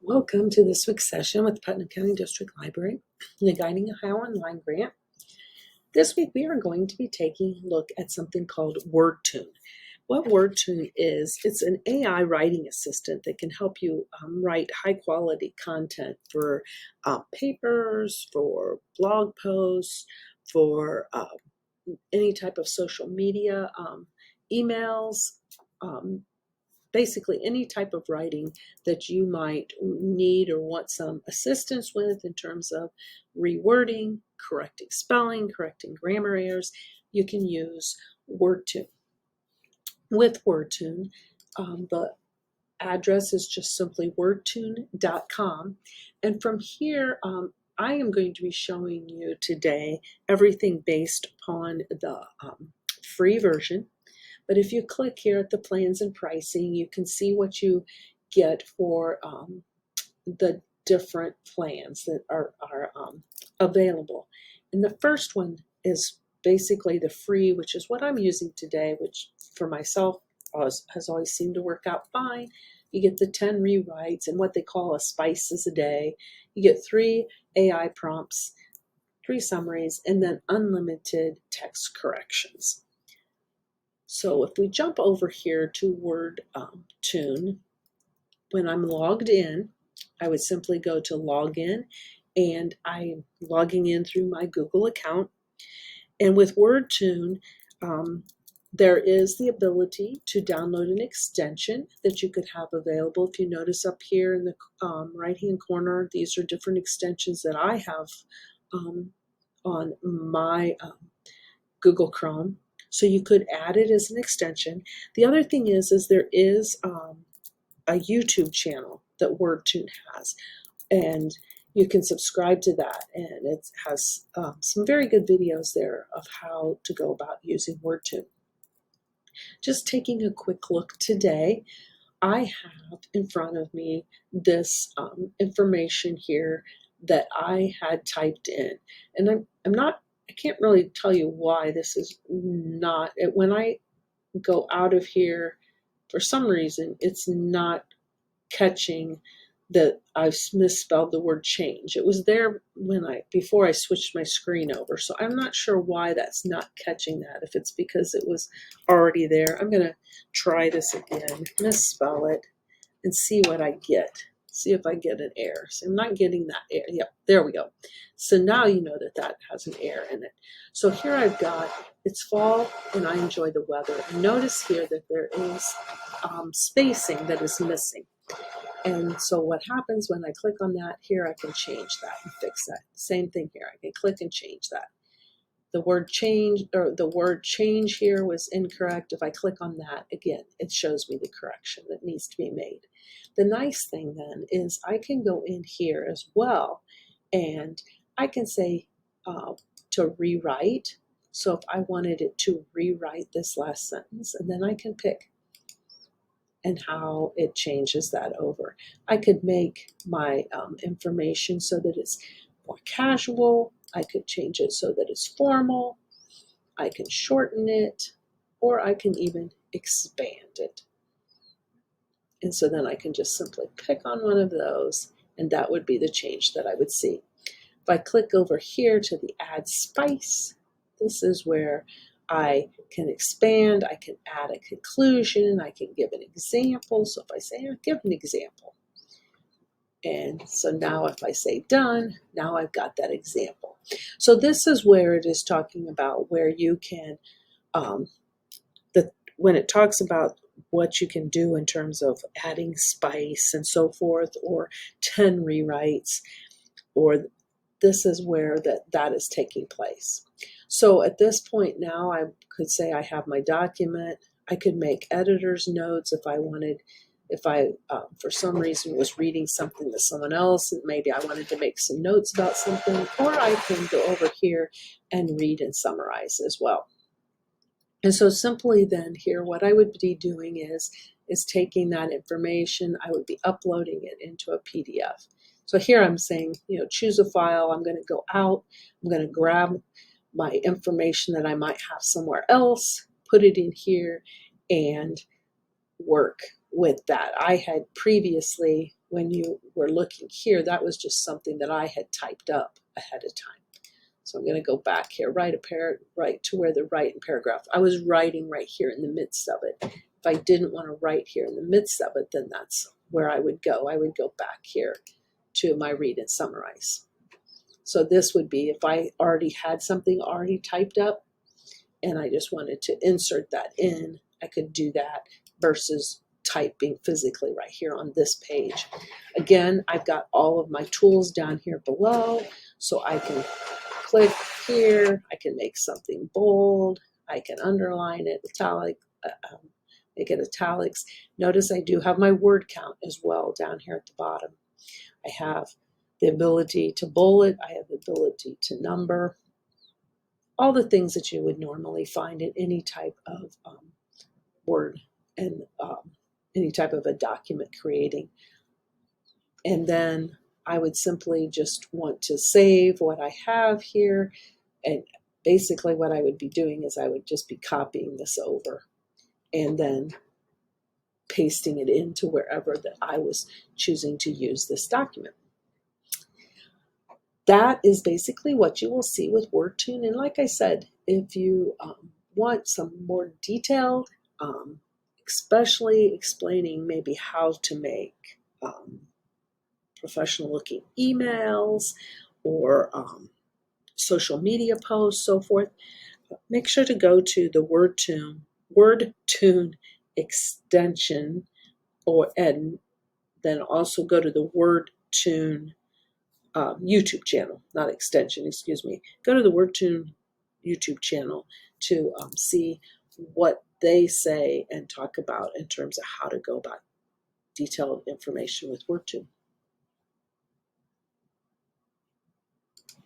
Welcome to this week's session with the Putnam County District Library, the Guiding Ohio Online Grant. This week we are going to be taking a look at something called Wordtune. What Wordtune is, it's an AI writing assistant that can help you write high quality content for papers, for blog posts, for any type of social media, emails, basically any type of writing that you might need or want some assistance with in terms of rewording, correcting spelling, correcting grammar errors. You can use Wordtune. With Wordtune, the address is just simply wordtune.com. And from here, I am going to be showing you today everything based upon the free version. But if you click here at the plans and pricing, you can see what you get for the different plans that are available. And the first one is basically the free, which is what I'm using today, which for myself has always seemed to work out fine. You get the 10 rewrites and what they call a spices a day. You get 3 AI prompts, 3 summaries, and then unlimited text corrections. So if we jump over here to Wordtune, when I'm logged in, I would simply go to login, and I'm logging in through my Google account. And with Wordtune, there is the ability to download an extension that you could have available. If you notice up here in the right-hand corner, these are different extensions that I have on my Google Chrome. So you could add it as an extension. The other thing is there is a YouTube channel that Wordtune has, and you can subscribe to that, and it has some very good videos there of how to go about using Wordtune. Just taking a quick look today, I have in front of me this information here that I had typed in, and I can't really tell you why this is not, when I go out of here, for some reason, it's not catching that I've misspelled the word change. It was there before I switched my screen over. So I'm not sure why that's not catching that, if it's because it was already there. I'm gonna try this again, misspell it, and see what I get. See if I get an error. So I'm not getting that error. Yep, there we go. So now you know that has an error in it. So here I've got, it's fall and I enjoy the weather. And notice here that there is spacing that is missing. And so what happens when I click on that, here I can change that and fix that. Same thing here, I can click and change that. The word change, or the word change here was incorrect. If I click on that, again, it shows me the correction that needs to be made. The nice thing then is I can go in here as well, and I can say to rewrite. So if I wanted it to rewrite this last sentence, and then I can pick and how it changes that over. I could make my information so that it's more casual. I could change it so that it's formal. I can shorten it, or I can even expand it. And so then I can just simply pick on one of those, and that would be the change that I would see. If I click over here to the add spice, this is where I can expand, I can add a conclusion, I can give an example. So if I say, give an example. And so now if I say done, now I've got that example. So this is where it is talking about where you can, when it talks about what you can do in terms of adding spice and so forth, or 10 rewrites, or this is where that is taking place. So at this point now, I could say I have my document. I could make editor's notes if I wanted, if I, for some reason, was reading something to someone else, and maybe I wanted to make some notes about something, or I can go over here and read and summarize as well. And so simply then here, what I would be doing is taking that information, I would be uploading it into a PDF. So here I'm saying, choose a file. I'm going to go out. I'm going to grab my information that I might have somewhere else, put it in here, and work with that. I had previously, when you were looking here, that was just something that I had typed up ahead of time. So I'm going to go back here, right to where the write in paragraph. I was writing right here in the midst of it. If I didn't want to write here in the midst of it, then that's where I would go. I would go back here to my read and summarize. So this would be if I already had something already typed up and I just wanted to insert that in, I could do that versus typing physically right here on this page. Again, I've got all of my tools down here below, so I can click here, I can make something bold, I can underline it, make it italics. Notice I do have my word count as well down here at the bottom. I have the ability to bullet, I have the ability to number, all the things that you would normally find in any type of Word and any type of a document creating. And then I would simply just want to save what I have here. And basically what I would be doing is I would just be copying this over and then pasting it into wherever that I was choosing to use this document. That is basically what you will see with Wordtune. And like I said, if you want some more detailed, especially explaining maybe how to make professional looking emails or social media posts, so forth, make sure to go to the Wordtune extension, and then also go to the Wordtune YouTube channel, not extension, excuse me. Go to the Wordtune YouTube channel to see what they say and talk about in terms of how to go about detailed information with Wordtune.